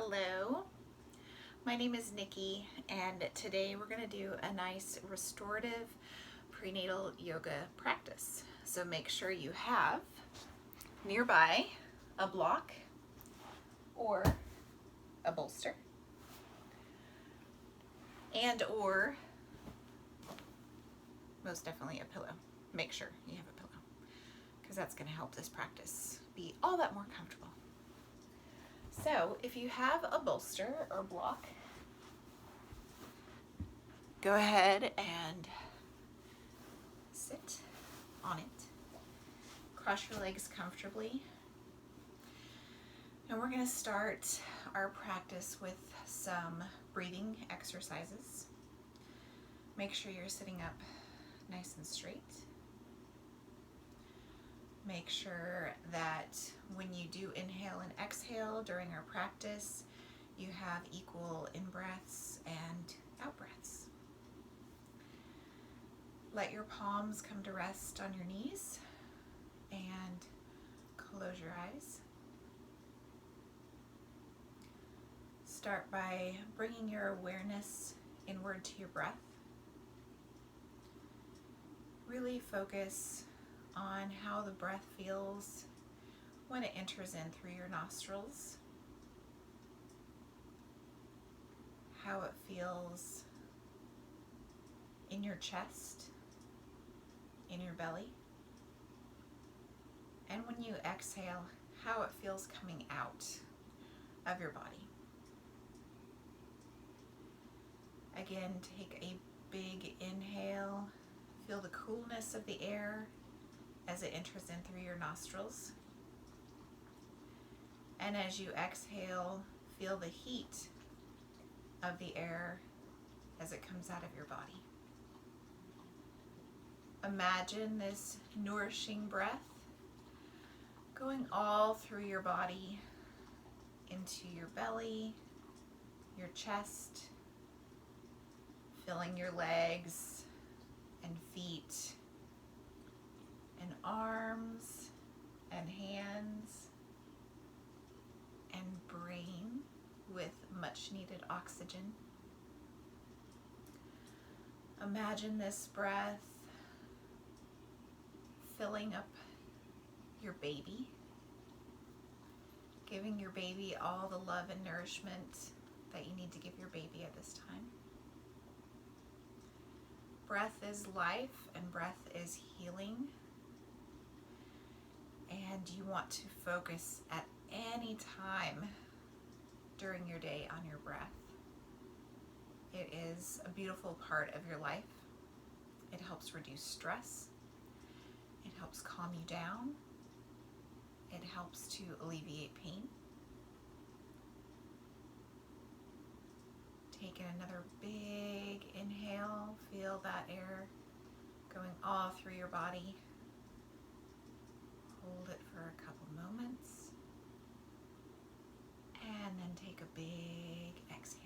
Hello, my name is Nikki, and today we're going to do a nice restorative prenatal yoga practice. So make sure you have nearby a block or a bolster and or most definitely a pillow. Make sure you have a pillow because that's going to help this practice be all that more comfortable. So if you have a bolster or block, go ahead and sit on it. Cross your legs comfortably. And we're going to start our practice with some breathing exercises. Make sure you're sitting up nice and straight. Make sure that when you do inhale and exhale during our practice, you have equal in-breaths and out-breaths. Let your palms come to rest on your knees and close your eyes. Start by bringing your awareness inward to your breath. Really focus on how the breath feels when it enters in through your nostrils, how it feels in your chest, in your belly, and when you exhale, how it feels coming out of your body. Again, take a big inhale, feel the coolness of the air as it enters in through your nostrils. And as you exhale, feel the heat of the air as it comes out of your body. Imagine this nourishing breath going all through your body, into your belly, your chest, filling your legs and feet and arms and hands and brain with much needed oxygen. Imagine this breath filling up your baby, giving your baby all the love and nourishment that you need to give your baby at this time. Breath is life and breath is healing. And you want to focus at any time during your day on your breath. It is a beautiful part of your life. It helps reduce stress. It helps calm you down. It helps to alleviate pain. Take in another big inhale. Feel that air going all through your body. Hold it for a couple moments. And then take a big exhale.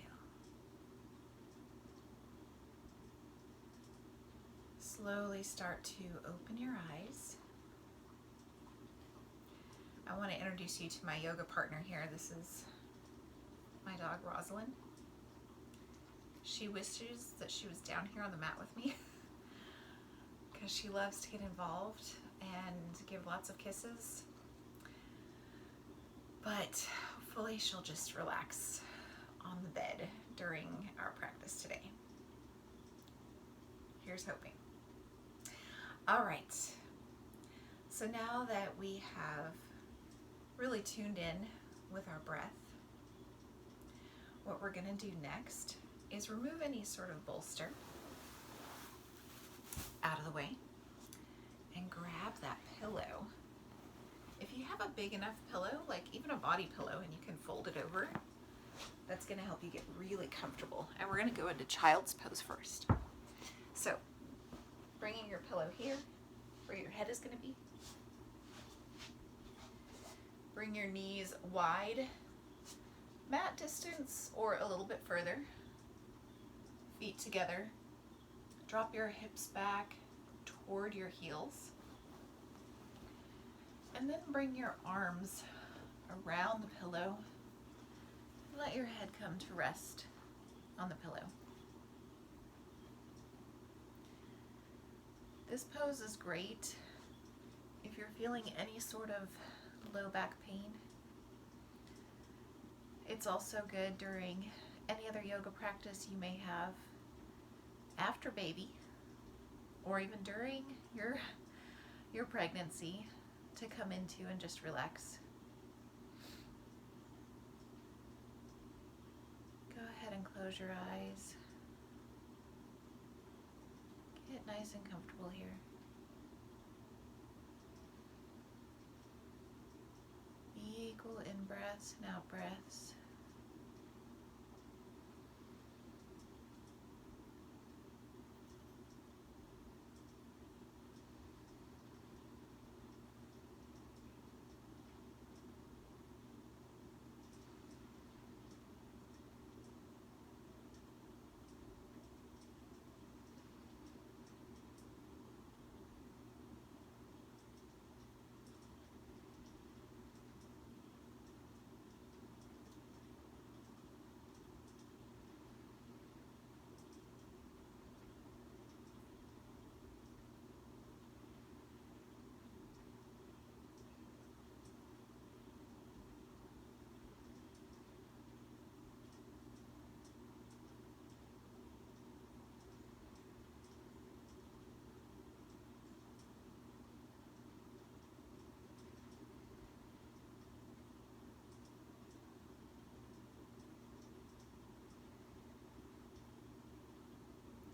Slowly start to open your eyes. I want to introduce you to my yoga partner here. This is my dog, Rosalind. She wishes that she was down here on the mat with me because she loves to get involved and give lots of kisses. But hopefully she'll just relax on the bed during our practice today. Here's hoping. All right. So now that we have really tuned in with our breath, what we're going to do next is remove any sort of bolster out of the way and grab that pillow. If you have a big enough pillow, like even a body pillow, and you can fold it over, that's going to help you get really comfortable. And we're going to go into child's pose first. So, bringing your pillow here, where your head is going to be. Bring your knees wide, mat distance or a little bit further. Feet together. Drop your hips back toward your heels. And then bring your arms around the pillow let your head come to rest on the pillow. This pose is great if you're feeling any sort of low back pain. It's also good during any other yoga practice you may have after baby, or even during your pregnancy, to come into and just relax. Go ahead and close your eyes. Get nice and comfortable here. Equal in-breaths and out-breaths.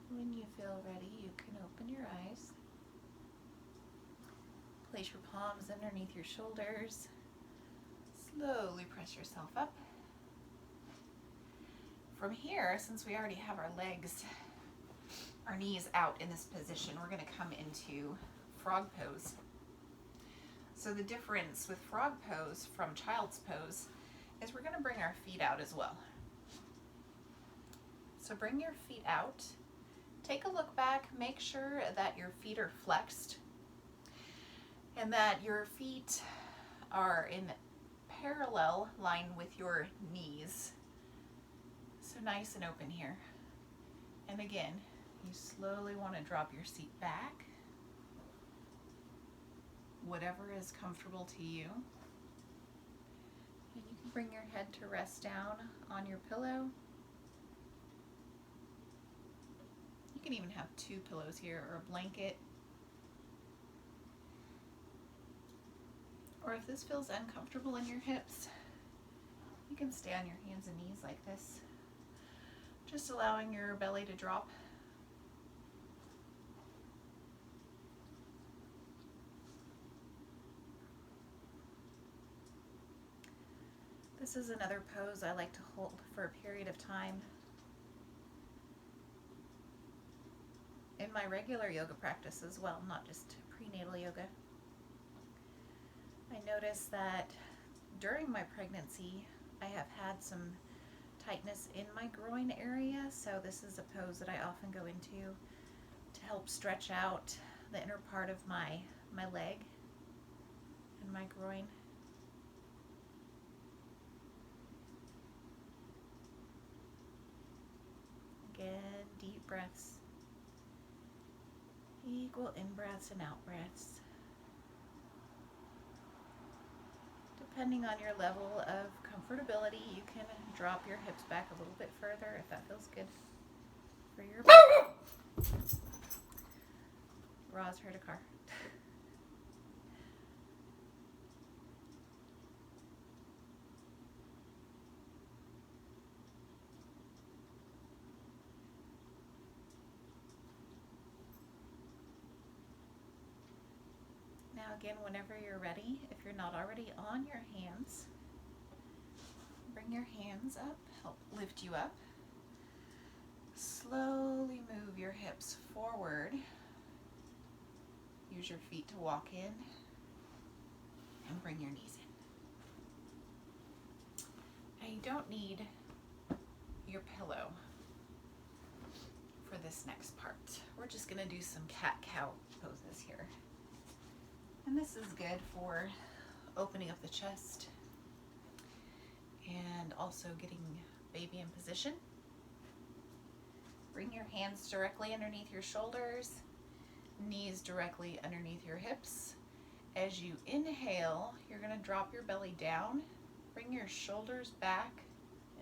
When you feel ready, you can open your eyes. Place your palms underneath your shoulders. Slowly press yourself up. From here, since we already have our legs, our knees out in this position, we're going to come into frog pose. So the difference with frog pose from child's pose is we're going to bring our feet out as well. So bring your feet out. Take a look back, make sure that your feet are flexed and that your feet are in parallel line with your knees. So nice and open here. And again, you slowly want to drop your seat back, whatever is comfortable to you. And you can bring your head to rest down on your pillow. You can even have two pillows here or a blanket. Or if this feels uncomfortable in your hips, you can stay on your hands and knees like this, just allowing your belly to drop. This is another pose I like to hold for a period of time. In my regular yoga practice as well, not just prenatal yoga. I noticed that during my pregnancy, I have had some tightness in my groin area, so this is a pose that I often go into to help stretch out the inner part of my leg and my groin. Again, deep breaths. Equal in-breaths and out-breaths. Depending on your level of comfortability, you can drop your hips back a little bit further if that feels good for your body. Roz heard a car. Now again, whenever you're ready, if you're not already on your hands, bring your hands up, help lift you up. Slowly move your hips forward. Use your feet to walk in and bring your knees in. Now you don't need your pillow for this next part. We're just going to do some cat-cow poses here. And this is good for opening up the chest and also getting baby in position. Bring your hands directly underneath your shoulders, knees directly underneath your hips. As you inhale, you're going to drop your belly down, bring your shoulders back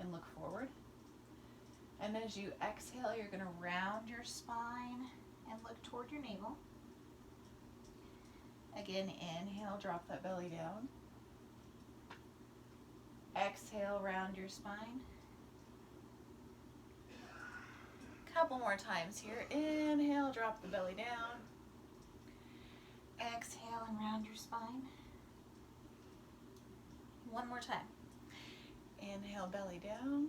and look forward. And as you exhale, you're going to round your spine and look toward your navel. Again, inhale, drop that belly down. Exhale, round your spine. Couple more times here. Inhale, drop the belly down. Exhale and round your spine. One more time. Inhale, belly down.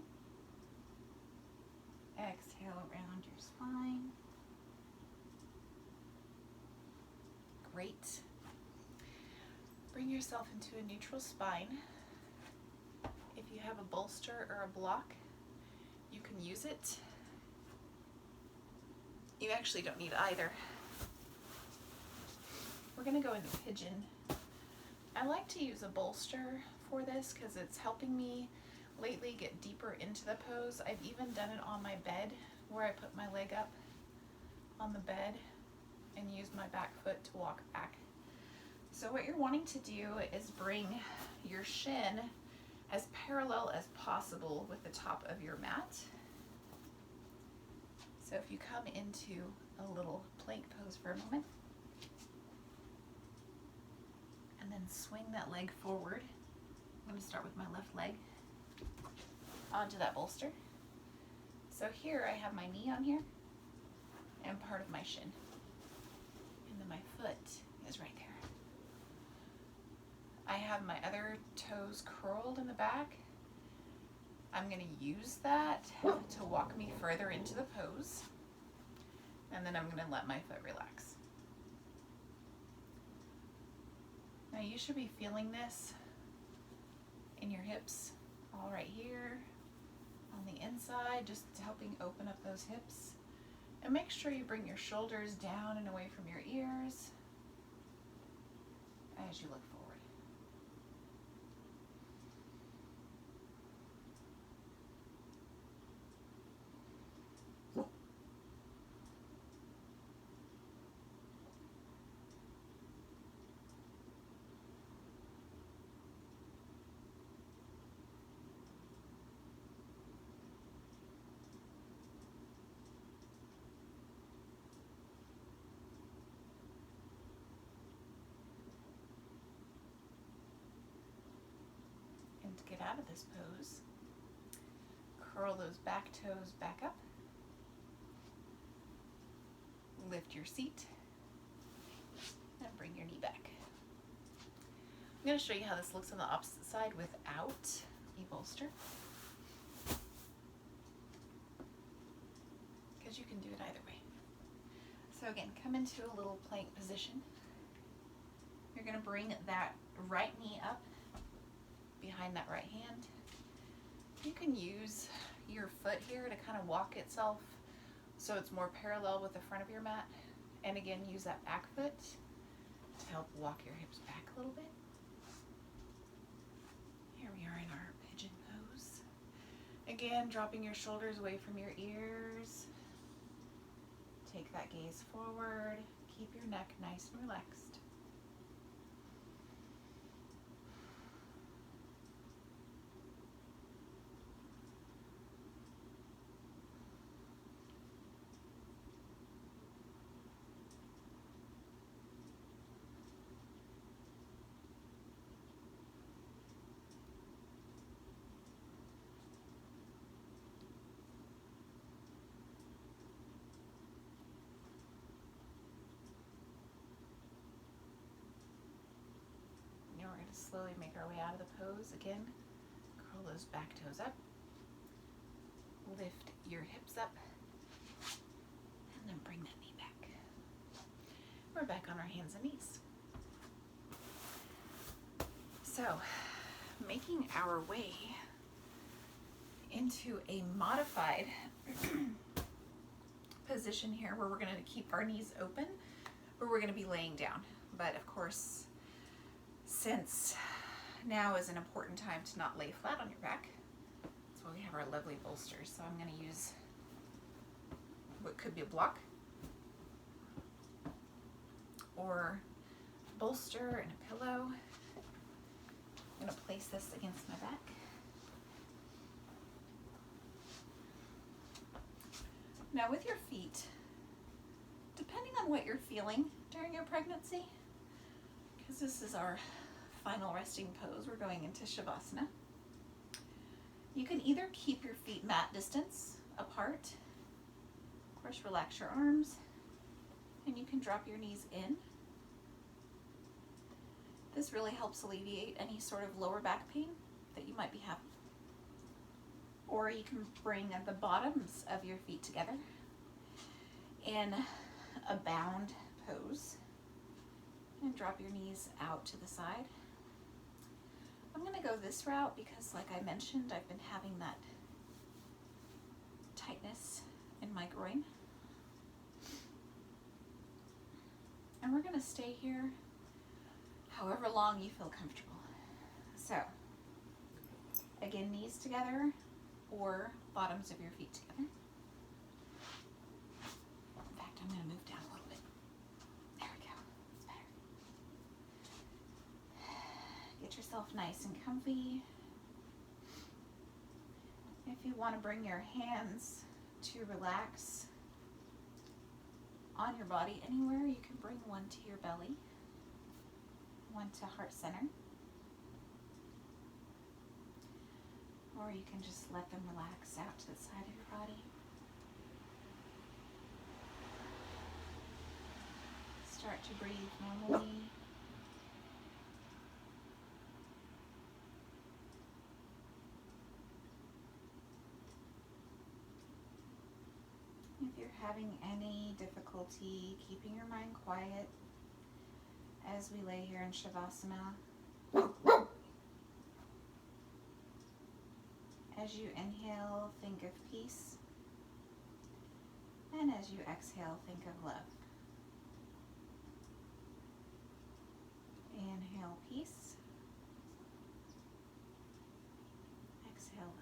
Exhale, around your spine. Great. Bring yourself into a neutral spine. If you have a bolster or a block, you can use it. You actually don't need either. We're going to go into pigeon. I like to use a bolster for this because it's helping me lately get deeper into the pose. I've even done it on my bed where I put my leg up on the bed and use my back foot to walk back. So what you're wanting to do is bring your shin as parallel as possible with the top of your mat. So if you come into a little plank pose for a moment, and then swing that leg forward. I'm going to start with my left leg onto that bolster. So here I have my knee on here and part of my shin. And then my foot is right there. I have my other toes curled in the back. I'm going to use that to walk me further into the pose. And then I'm going to let my foot relax. Now you should be feeling this in your hips, all right here on the inside, just helping open up those hips. And make sure you bring your shoulders down and away from your ears as you look forward. To get out of this pose, curl those back toes back up, lift your seat, and bring your knee back. I'm going to show you how this looks on the opposite side without a bolster, because you can do it either way. So again, come into a little plank position. You're going to bring that right knee up behind that right hand. You can use your foot here to kind of walk itself so it's more parallel with the front of your mat. And again, use that back foot to help walk your hips back a little bit. Here we are in our pigeon pose. Again, dropping your shoulders away from your ears. Take that gaze forward. Keep your neck nice and relaxed. We're going to slowly make our way out of the pose. Again, curl those back toes up, lift your hips up, and then bring that knee back. We're back on our hands and knees. So, making our way into a modified position here where we're going to keep our knees open, but we're going to be laying down. But of course, since Now is an important time to not lay flat on your back. That's why we have our lovely bolsters. So I'm going to use what could be a block or a bolster and a pillow. I'm going to place this against my back. Now with your feet, depending on what you're feeling during your pregnancy, because this is our final resting pose, we're going into Savasana. You can either keep your feet mat distance apart, of course relax your arms, and you can drop your knees in. This really helps alleviate any sort of lower back pain that you might be having. Or you can bring the bottoms of your feet together in a bound pose and drop your knees out to the side. I'm going to go this route because, like I mentioned, I've been having that tightness in my groin. And we're going to stay here however long you feel comfortable. So, again, knees together or bottoms of your feet together. In fact, I'm going to move down a little bit. There we go. That's better. Get yourself nice and comfy. If you want to bring your hands to relax on your body anywhere, you can bring one to your belly, one to heart center. Or you can just let them relax out to the side of your body. Start to breathe normally. If you're having any difficulty keeping your mind quiet as we lay here in Savasana, as you inhale, think of peace, and as you exhale, think of love. Inhale, peace. Exhale, love.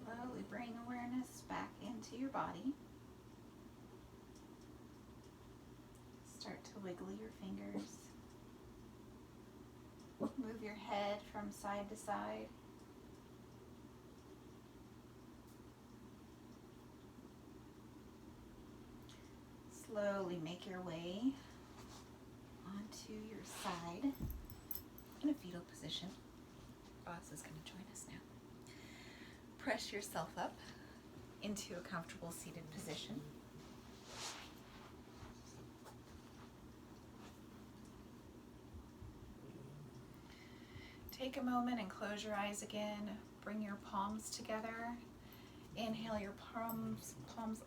Slowly bring awareness back into your body. Start to wiggle your fingers. Move your head from side to side. Slowly make your way onto your side in a fetal position. Boss is going to join us now. Press yourself up into a comfortable seated position. Take a moment and close your eyes again. Bring your palms together Inhale your palms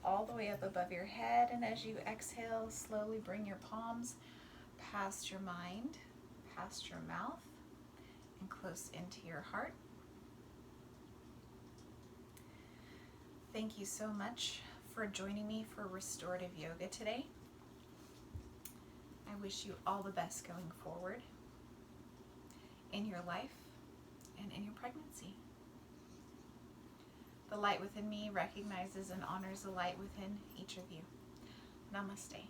all the way up above your head, and as you exhale, slowly bring your palms past your mind, past your mouth, and close into your heart. Thank you so much for joining me for restorative yoga today. I wish you all the best going forward in your life and in your pregnancy. The light within me recognizes and honors the light within each of you. Namaste.